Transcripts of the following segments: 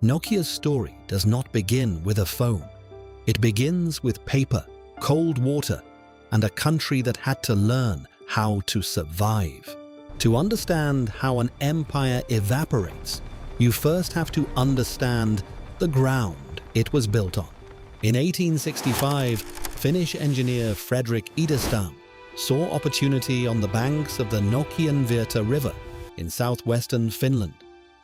Nokia's story does not begin with a phone. It begins with paper, cold water, and a country that had to learn how to survive. To understand how an empire evaporates, you first have to understand the ground it was built on. In 1865, Finnish engineer Fredrik Idestam saw opportunity on the banks of the Nokian Virta River in southwestern Finland.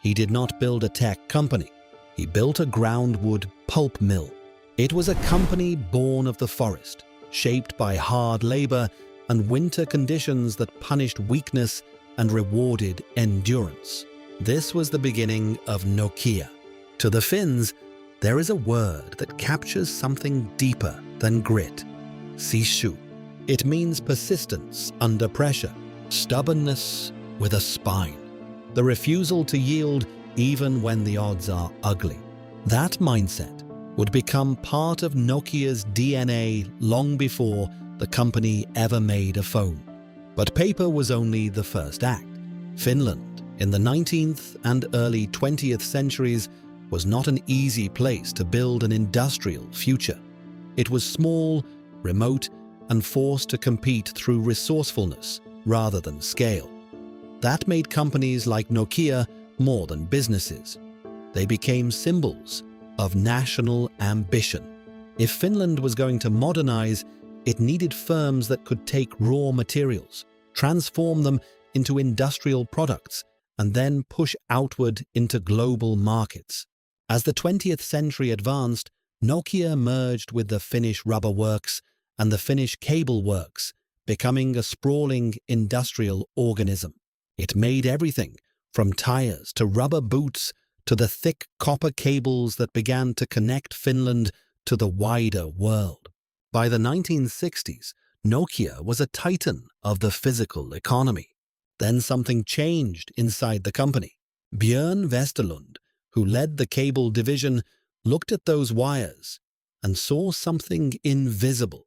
He did not build a tech company. He built a groundwood pulp mill. It was a company born of the forest, shaped by hard labor and winter conditions that punished weakness and rewarded endurance. This was the beginning of Nokia. To the Finns, there is a word that captures something deeper than grit: sishu. It means persistence under pressure, stubbornness with a spine, the refusal to yield even when the odds are ugly. That mindset would become part of Nokia's DNA long before the company ever made a phone. But paper was only the first act. Finland, in the 19th and early 20th centuries, was not an easy place to build an industrial future. It was small, remote, and forced to compete through resourcefulness rather than scale. That made companies like Nokia more than businesses. They became symbols of national ambition. If Finland was going to modernize, it needed firms that could take raw materials, transform them into industrial products, and then push outward into global markets. As the 20th century advanced, Nokia merged with the Finnish rubber works and the Finnish cable works, becoming a sprawling industrial organism. It made everything from tires to rubber boots to the thick copper cables that began to connect Finland to the wider world. By the 1960s, Nokia was a titan of the physical economy. Then something changed inside the company. Björn Westerlund, who led the cable division, looked at those wires and saw something invisible: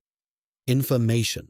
information.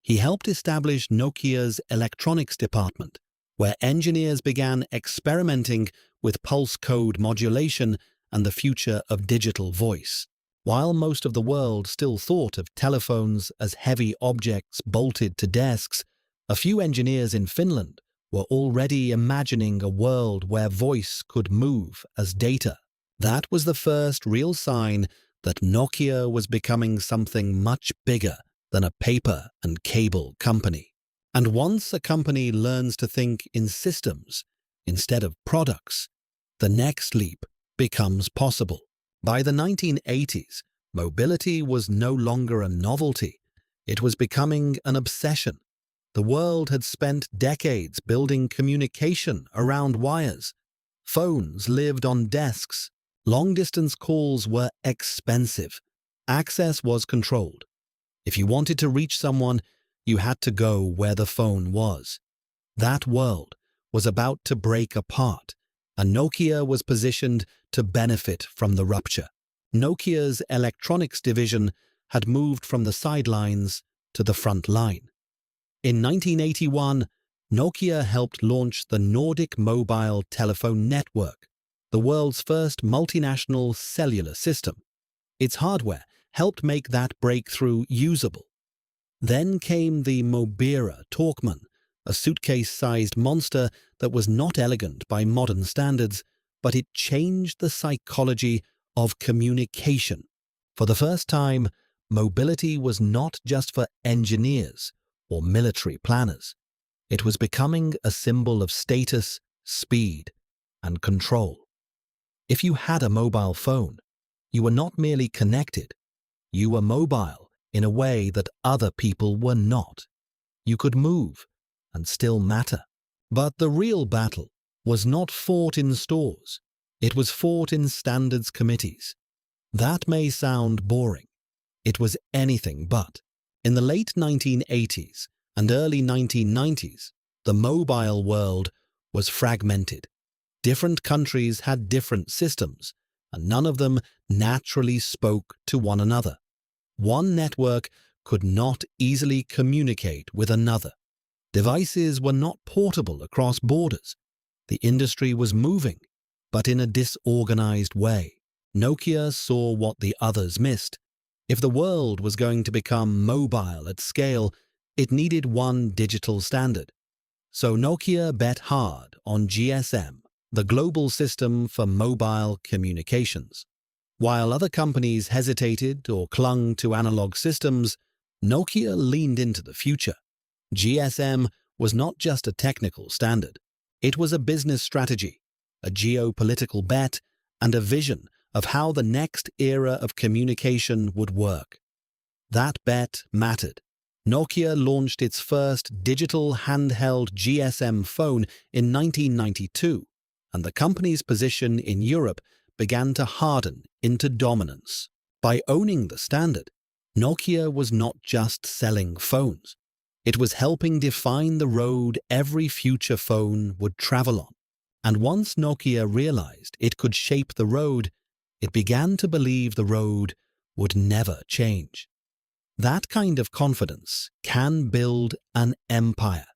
He helped establish Nokia's electronics department, where engineers began experimenting with pulse code modulation and the future of digital voice. While most of the world still thought of telephones as heavy objects bolted to desks, a few engineers in Finland were already imagining a world where voice could move as data. That was the first real sign that Nokia was becoming something much bigger than a paper and cable company. And once a company learns to think in systems instead of products, the next leap becomes possible. By the 1980s, mobility was no longer a novelty. It was becoming an obsession. The world had spent decades building communication around wires. Phones lived on desks. Long-distance calls were expensive. Access was controlled. If you wanted to reach someone, you had to go where the phone was. That world was about to break apart, and Nokia was positioned to benefit from the rupture. Nokia's electronics division had moved from the sidelines to the front line. In 1981, Nokia helped launch the Nordic Mobile Telephone Network, the world's first multinational cellular system. Its hardware helped make that breakthrough usable. Then came the Mobira Talkman, a suitcase-sized monster that was not elegant by modern standards, but it changed the psychology of communication. For the first time, mobility was not just for engineers or military planners. It was becoming a symbol of status, speed, and control. If you had a mobile phone, you were not merely connected, you were mobile in a way that other people were not. You could move and still matter. But the real battle was not fought in stores. It was fought in standards committees. That may sound boring. It was anything but. In the late 1980s and early 1990s, the mobile world was fragmented. Different countries had different systems, and none of them naturally spoke to one another. One network could not easily communicate with another. Devices were not portable across borders. The industry was moving, but in a disorganized way. Nokia saw what the others missed. If the world was going to become mobile at scale, it needed one digital standard. So Nokia bet hard on GSM, the global system for mobile communications. While other companies hesitated or clung to analog systems, Nokia leaned into the future. GSM was not just a technical standard. It was a business strategy, a geopolitical bet, and a vision of how the next era of communication would work. That bet mattered. Nokia launched its first digital handheld GSM phone in 1992, and the company's position in Europe began to harden into dominance. By owning the standard, Nokia was not just selling phones. It was helping define the road every future phone would travel on. And once Nokia realized it could shape the road, it began to believe the road would never change. That kind of confidence can build an empire.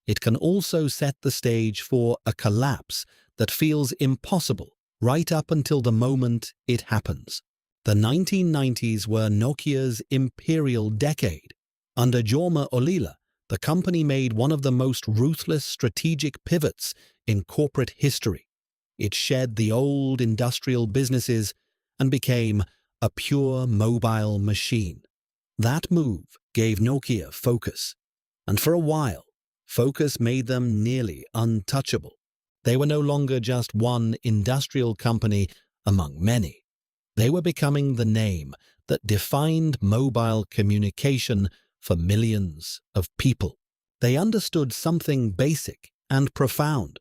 It can also set the stage for a collapse that feels impossible right up until the moment it happens. The 1990s were Nokia's imperial decade. Under Jorma Ollila, the company made one of the most ruthless strategic pivots in corporate history. It shed the old industrial businesses and became a pure mobile machine. That move gave Nokia focus, and for a while, focus made them nearly untouchable. They were no longer just one industrial company among many. They were becoming the name that defined mobile communication for millions of people. They understood something basic and profound.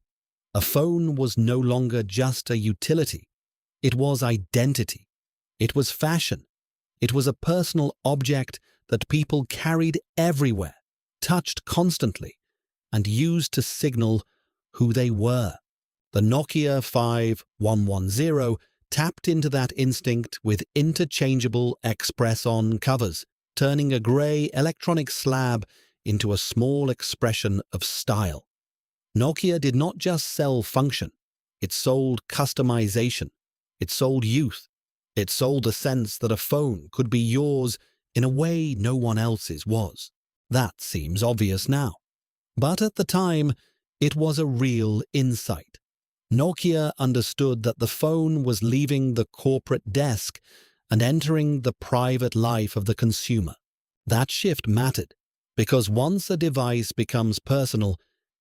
A phone was no longer just a utility. It was identity. It was fashion. It was a personal object that people carried everywhere, touched constantly, and used to signal who they were. The Nokia 5110 tapped into that instinct with interchangeable express-on covers, turning a grey electronic slab into a small expression of style. Nokia did not just sell function. It sold customization. It sold youth. It sold the sense that a phone could be yours in a way no one else's was. That seems obvious now. But at the time, it was a real insight. Nokia understood that the phone was leaving the corporate desk and entering the private life of the consumer. That shift mattered, because once a device becomes personal,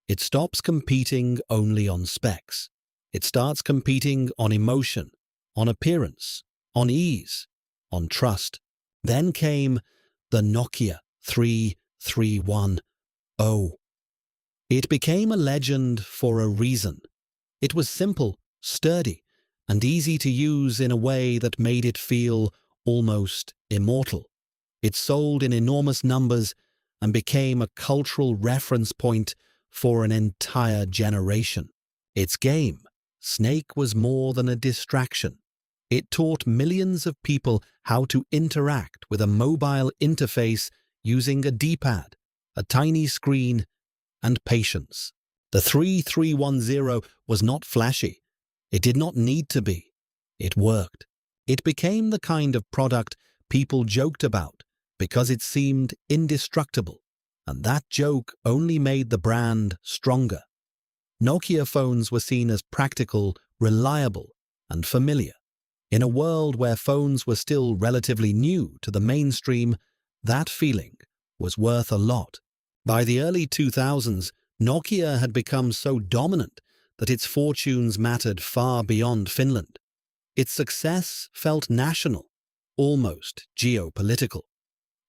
it stops competing only on specs. It starts competing on emotion, on appearance, on ease, on trust. Then came the Nokia 3310. It became a legend for a reason. It was simple, sturdy, and easy to use in a way that made it feel almost immortal. It sold in enormous numbers and became a cultural reference point for an entire generation. Its game, Snake, was more than a distraction. It taught millions of people how to interact with a mobile interface using a D-pad, a tiny screen, and patience. The 3310 was not flashy. It did not need to be. It worked. It became the kind of product people joked about because it seemed indestructible, and that joke only made the brand stronger. Nokia phones were seen as practical, reliable, and familiar. In a world where phones were still relatively new to the mainstream, that feeling was worth a lot. By the early 2000s, Nokia had become so dominant that its fortunes mattered far beyond Finland. Its success felt national, almost geopolitical.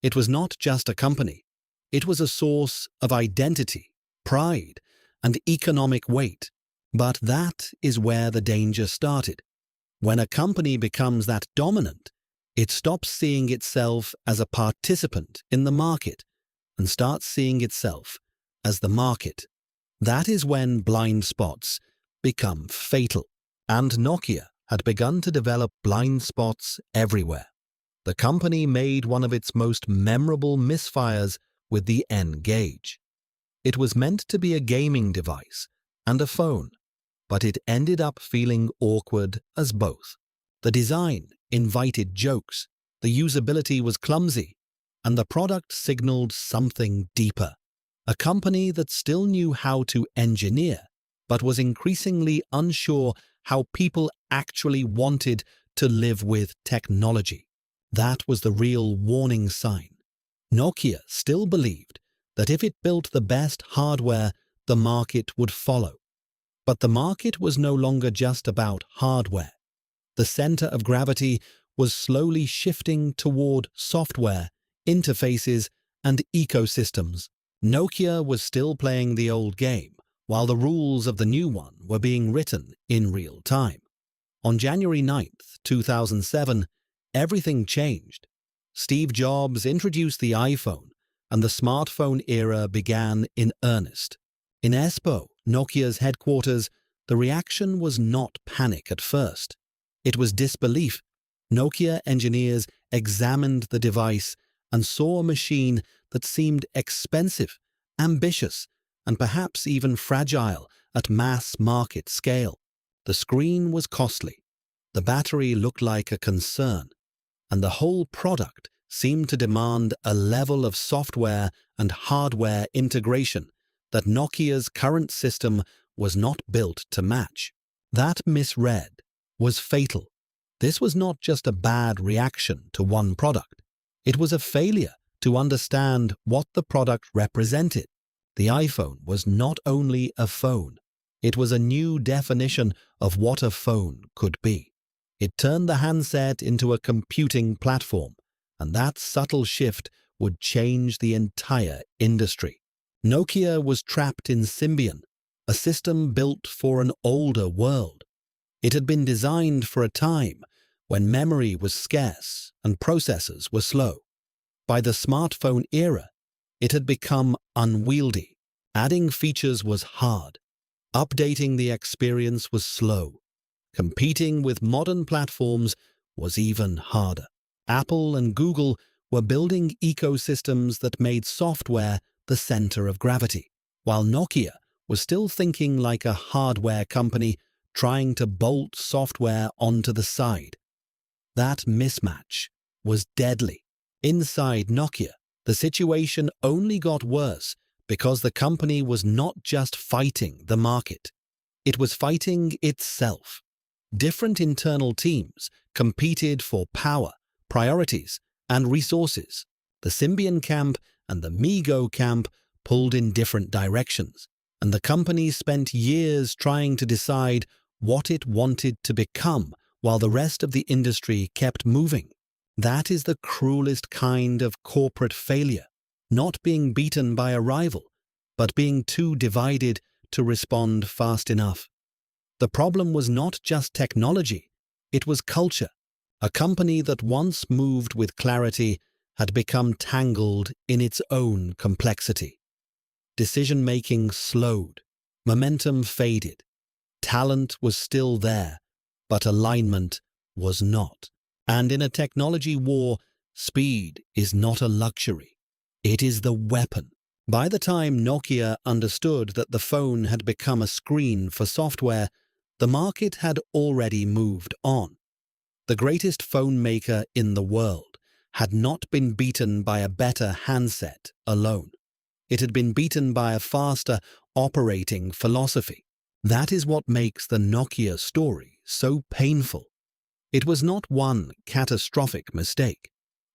It was not just a company. It was a source of identity, pride, and economic weight. But that is where the danger started. When a company becomes that dominant, it stops seeing itself as a participant in the market and starts seeing itself as the market. That is when blind spots become fatal. And Nokia had begun to develop blind spots everywhere. The company made one of its most memorable misfires with the N-Gage. It was meant to be a gaming device and a phone, but it ended up feeling awkward as both. The design invited jokes, the usability was clumsy, and the product signaled something deeper. A company that still knew how to engineer, but was increasingly unsure how people actually wanted to live with technology. That was the real warning sign. Nokia still believed that if it built the best hardware, the market would follow. But the market was no longer just about hardware. The center of gravity was slowly shifting toward software, interfaces, and ecosystems. Nokia was still playing the old game, while the rules of the new one were being written in real time. On January 9th, 2007, everything changed. Steve Jobs introduced the iPhone, and the smartphone era began in earnest. In Espoo, Nokia's headquarters, the reaction was not panic at first. It was disbelief. Nokia engineers examined the device and saw a machine that seemed expensive, ambitious, and perhaps even fragile at mass market scale. The screen was costly, the battery looked like a concern, and the whole product seemed to demand a level of software and hardware integration that Nokia's current system was not built to match. That misread was fatal. This was not just a bad reaction to one product. It was a failure to understand what the product represented. The iPhone was not only a phone, it was a new definition of what a phone could be. It turned the handset into a computing platform, and that subtle shift would change the entire industry. Nokia was trapped in Symbian, a system built for an older world. It had been designed for a time when memory was scarce and processors were slow. By the smartphone era, it had become unwieldy. Adding features was hard. Updating the experience was slow. Competing with modern platforms was even harder. Apple and Google were building ecosystems that made software the center of gravity, while Nokia was still thinking like a hardware company trying to bolt software onto the side. That mismatch was deadly. Inside Nokia, the situation only got worse because the company was not just fighting the market. It was fighting itself. Different internal teams competed for power, priorities, and resources. The Symbian camp and the MeeGo camp pulled in different directions, and the company spent years trying to decide what it wanted to become while the rest of the industry kept moving. That is the cruelest kind of corporate failure, not being beaten by a rival, but being too divided to respond fast enough. The problem was not just technology, it was culture. A company that once moved with clarity had become tangled in its own complexity. Decision-making slowed, momentum faded, talent was still there, but alignment was not. And in a technology war, speed is not a luxury. It is the weapon. By the time Nokia understood that the phone had become a screen for software, the market had already moved on. The greatest phone maker in the world had not been beaten by a better handset alone. It had been beaten by a faster operating philosophy. That is what makes the Nokia story so painful. It was not one catastrophic mistake.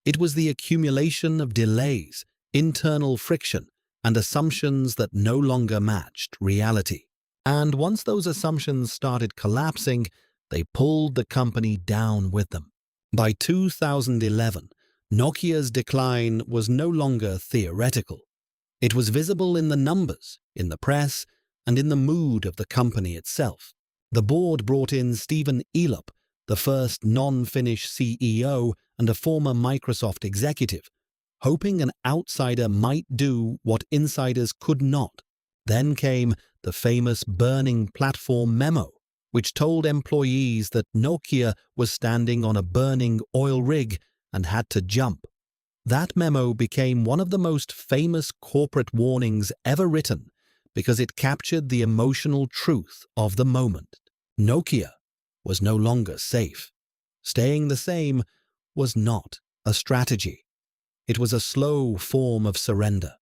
It was the accumulation of delays, internal friction, and assumptions that no longer matched reality. And once those assumptions started collapsing, they pulled the company down with them. By 2011, Nokia's decline was no longer theoretical. It was visible in the numbers, in the press, and in the mood of the company itself. The board brought in Stephen Elop, the first non-Finnish CEO and a former Microsoft executive, hoping an outsider might do what insiders could not. Then came the famous burning platform memo, which told employees that Nokia was standing on a burning oil rig and had to jump. That memo became one of the most famous corporate warnings ever written because it captured the emotional truth of the moment. Nokia was no longer safe. Staying the same was not a strategy. It was a slow form of surrender.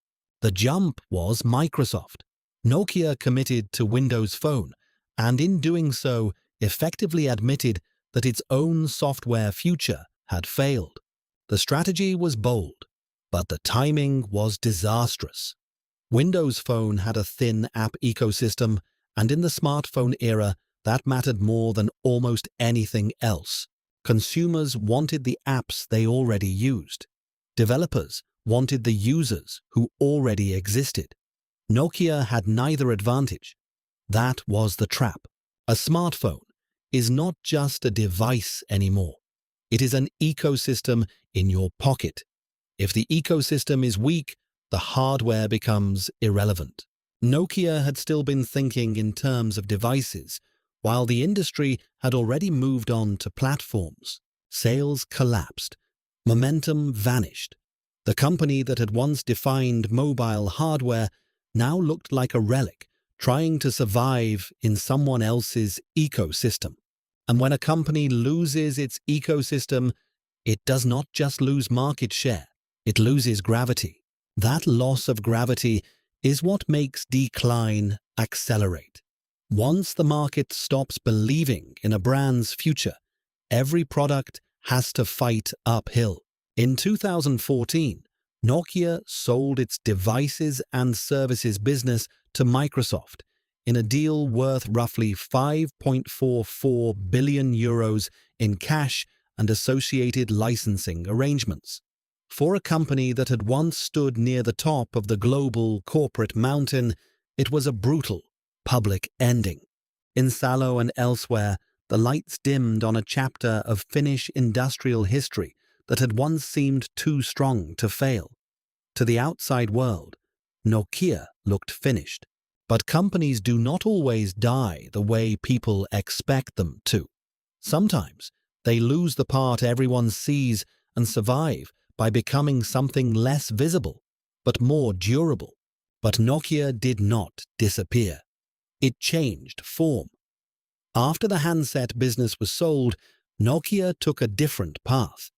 The jump was Microsoft. Nokia committed to Windows Phone, and in doing so, effectively admitted that its own software future had failed. The strategy was bold, but the timing was disastrous. Windows Phone had a thin app ecosystem, and in the smartphone era, that mattered more than almost anything else. Consumers wanted the apps they already used. Developers wanted the users who already existed. Nokia had neither advantage. That was the trap. A smartphone is not just a device anymore. It is an ecosystem in your pocket. If the ecosystem is weak, the hardware becomes irrelevant. Nokia had still been thinking in terms of devices, while the industry had already moved on to platforms. Sales collapsed. Momentum vanished. The company that had once defined mobile hardware now looked like a relic, trying to survive in someone else's ecosystem. And when a company loses its ecosystem, it does not just lose market share, it loses gravity. That loss of gravity is what makes decline accelerate. Once the market stops believing in a brand's future, every product has to fight uphill. In 2014, Nokia sold its devices and services business to Microsoft in a deal worth roughly €5.44 billion in cash and associated licensing arrangements. For a company that had once stood near the top of the global corporate mountain, it was a brutal, public ending. In Salo and elsewhere, the lights dimmed on a chapter of Finnish industrial history that had once seemed too strong to fail. To the outside world, Nokia looked finished. But companies do not always die the way people expect them to. Sometimes they lose the part everyone sees and survive by becoming something less visible, but more durable. But Nokia did not disappear. It changed form. After the handset business was sold, Nokia took a different path.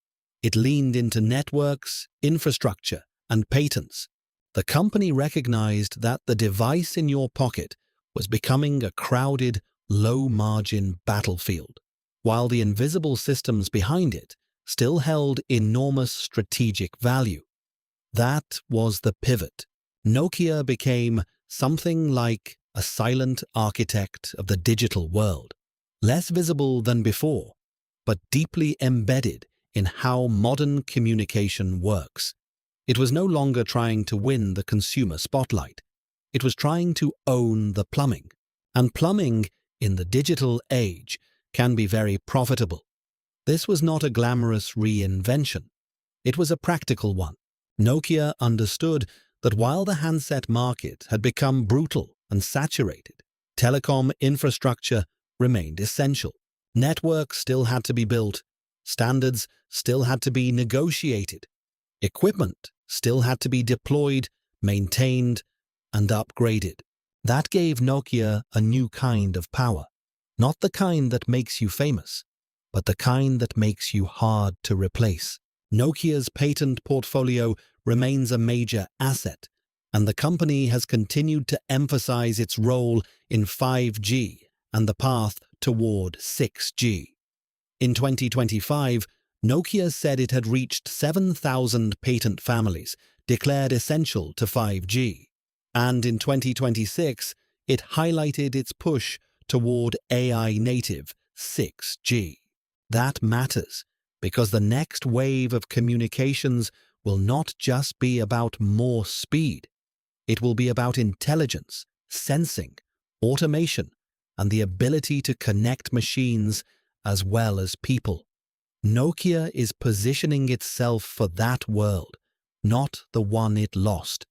It leaned into networks, infrastructure, and patents. The company recognized that the device in your pocket was becoming a crowded, low-margin battlefield, while the invisible systems behind it still held enormous strategic value. That was the pivot. Nokia became something like a silent architect of the digital world, less visible than before, but deeply embedded in how modern communication works. It was no longer trying to win the consumer spotlight. It was trying to own the plumbing. And plumbing, in the digital age, can be very profitable. This was not a glamorous reinvention. It was a practical one. Nokia understood that while the handset market had become brutal and saturated, telecom infrastructure remained essential. Networks still had to be built. Standards still had to be negotiated. Equipment still had to be deployed, maintained, and upgraded. That gave Nokia a new kind of power. Not the kind that makes you famous, but the kind that makes you hard to replace. Nokia's patent portfolio remains a major asset, and the company has continued to emphasize its role in 5G and the path toward 6G. In 2025, Nokia said it had reached 7,000 patent families declared essential to 5G, and in 2026, it highlighted its push toward AI-native 6G. That matters because the next wave of communications will not just be about more speed. It will be about intelligence, sensing, automation, and the ability to connect machines as well as people. Nokia is positioning itself for that world, not the one it lost.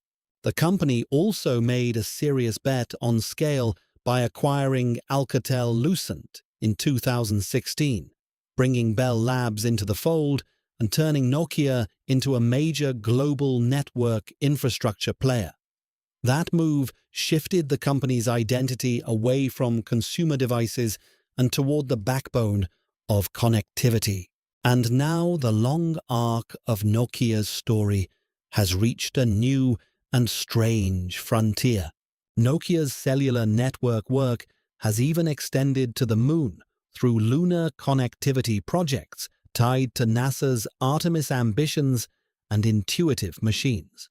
The company also made a serious bet on scale by acquiring Alcatel-Lucent in 2016, bringing Bell Labs into the fold and turning Nokia into a major global network infrastructure player. That move shifted the company's identity away from consumer devices and toward the backbone of connectivity. And now the long arc of Nokia's story has reached a new and strange frontier. Nokia's cellular network work has even extended to the moon through lunar connectivity projects tied to NASA's Artemis ambitions and intuitive machines.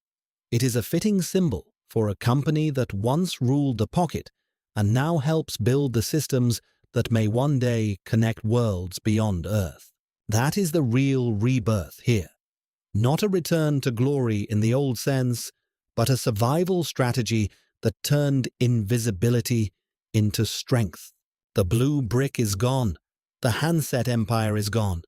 It is a fitting symbol for a company that once ruled the pocket and now helps build the systems that may one day connect worlds beyond Earth. That is the real rebirth here. Not a return to glory in the old sense, but a survival strategy that turned invisibility into strength. The blue brick is gone, the handset empire is gone,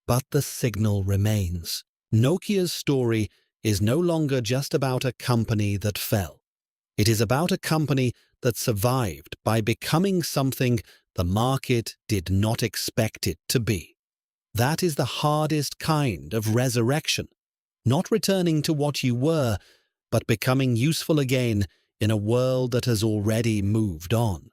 but the signal remains. Nokia's story is no longer just about a company that fell. It is about a company that survived by becoming something the market did not expect it to be. That is the hardest kind of resurrection, not returning to what you were, but becoming useful again in a world that has already moved on.